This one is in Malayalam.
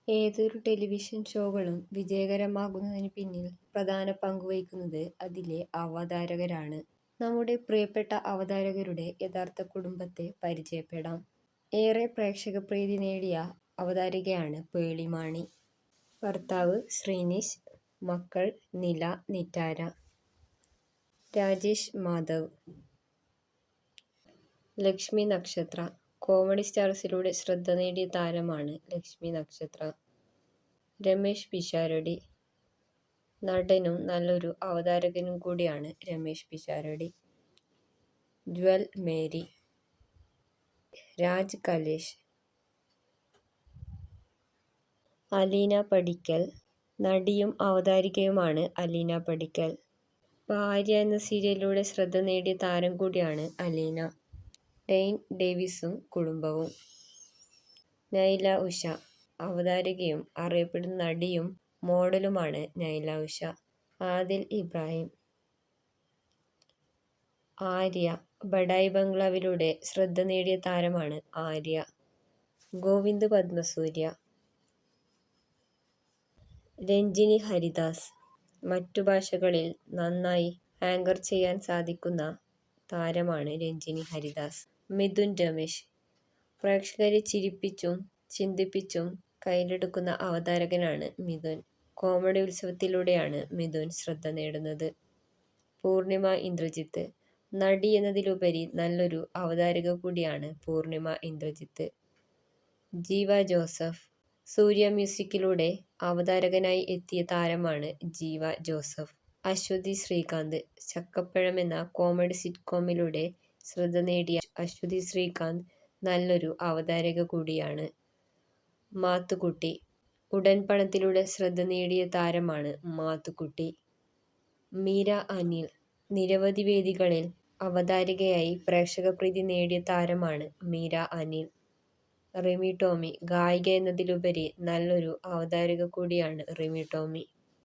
ഏതൊരു ടെലിവിഷൻ ഷോകളും വിജയകരമാകുന്നതിന് പിന്നിൽ പ്രധാന പങ്കുവഹിക്കുന്നത് അതിലെ അവതാരകരാണ്. നമ്മുടെ പ്രിയപ്പെട്ട അവതാരകരുടെ യഥാർത്ഥ കുടുംബത്തെ പരിചയപ്പെടാം. ഏറെ പ്രേക്ഷകപ്രീതി നേടിയ അവതാരകയാണ് പേളിമാണി. ഭർത്താവ് ശ്രീനിഷ്, മക്കൾ നില, നിറ്റാര. രാജേഷ് മാധവ്. ലക്ഷ്മി നക്ഷത്ര. കോമഡി സ്റ്റാർസിലൂടെ ശ്രദ്ധ നേടിയ താരമാണ് ലക്ഷ്മി നക്ഷത്ര. രമേഷ് പിഷാരടി. നടനും നല്ലൊരു അവതാരകനും കൂടിയാണ് രമേഷ് പിഷാരടി. ജ്വൽ മേരി. രാജ് കലേഷ്. അലീന പടിക്കൽ. നടിയും അവതാരികയുമാണ് അലീന പടിക്കൽ. ഭാര്യ എന്ന സീരിയലിലൂടെ ശ്രദ്ധ നേടിയ താരം കൂടിയാണ് അലീന. ഡെയ്ൻ ഡേവിസും കുടുംബവും. നൈല ഉഷ. അവതാരകയും അറിയപ്പെടുന്ന നടിയും മോഡലുമാണ് നൈല ഉഷ. ആദിൽ ഇബ്രാഹിം. ആര്യ. ബഡായി ബംഗ്ലാവിലൂടെ ശ്രദ്ധ നേടിയ താരമാണ് ആര്യ. ഗോവിന്ദ് പത്മസൂര്യ. രഞ്ജിനി ഹരിദാസ്. മറ്റു ഭാഷകളിൽ നന്നായി ആങ്കർ ചെയ്യാൻ സാധിക്കുന്ന താരമാണ് രഞ്ജിനി ഹരിദാസ്. മിഥുൻ രമേശ്. പ്രേക്ഷകരെ ചിരിപ്പിച്ചും ചിന്തിപ്പിച്ചും കയ്യിലെടുക്കുന്ന അവതാരകനാണ് മിഥുൻ. കോമഡി ഉത്സവത്തിലൂടെയാണ് മിഥുൻ ശ്രദ്ധ നേടുന്നത്. പൂർണിമ ഇന്ദ്രജിത്ത്. നടി എന്നതിലുപരി നല്ലൊരു അവതാരക കൂടിയാണ് പൂർണിമ ഇന്ദ്രജിത്ത്. ജീവ ജോസഫ്. സൂര്യ മ്യൂസിക്കിലൂടെ അവതാരകനായി എത്തിയ താരമാണ് ജീവ ജോസഫ്. അശ്വതി ശ്രീകാന്ത്. ചക്കപ്പഴം എന്ന കോമഡി സിറ്റ്കോമിലൂടെ ശ്രദ്ധ നേടിയ അശ്വതി ശ്രീകാന്ത് നല്ലൊരു അവതാരക കൂടിയാണ്. മാത്തുക്കുട്ടി. ഉടൻ പണത്തിലൂടെ ശ്രദ്ധ നേടിയ താരമാണ് മാത്തുക്കുട്ടി. മീര അനിൽ. നിരവധി വേദികളിൽ അവതാരകയായി പ്രേക്ഷകപ്രീതി നേടിയ താരമാണ് മീര അനിൽ. റിമി ടോമി. ഗായിക എന്നതിലുപരി നല്ലൊരു അവതാരക കൂടിയാണ് റിമി ടോമി.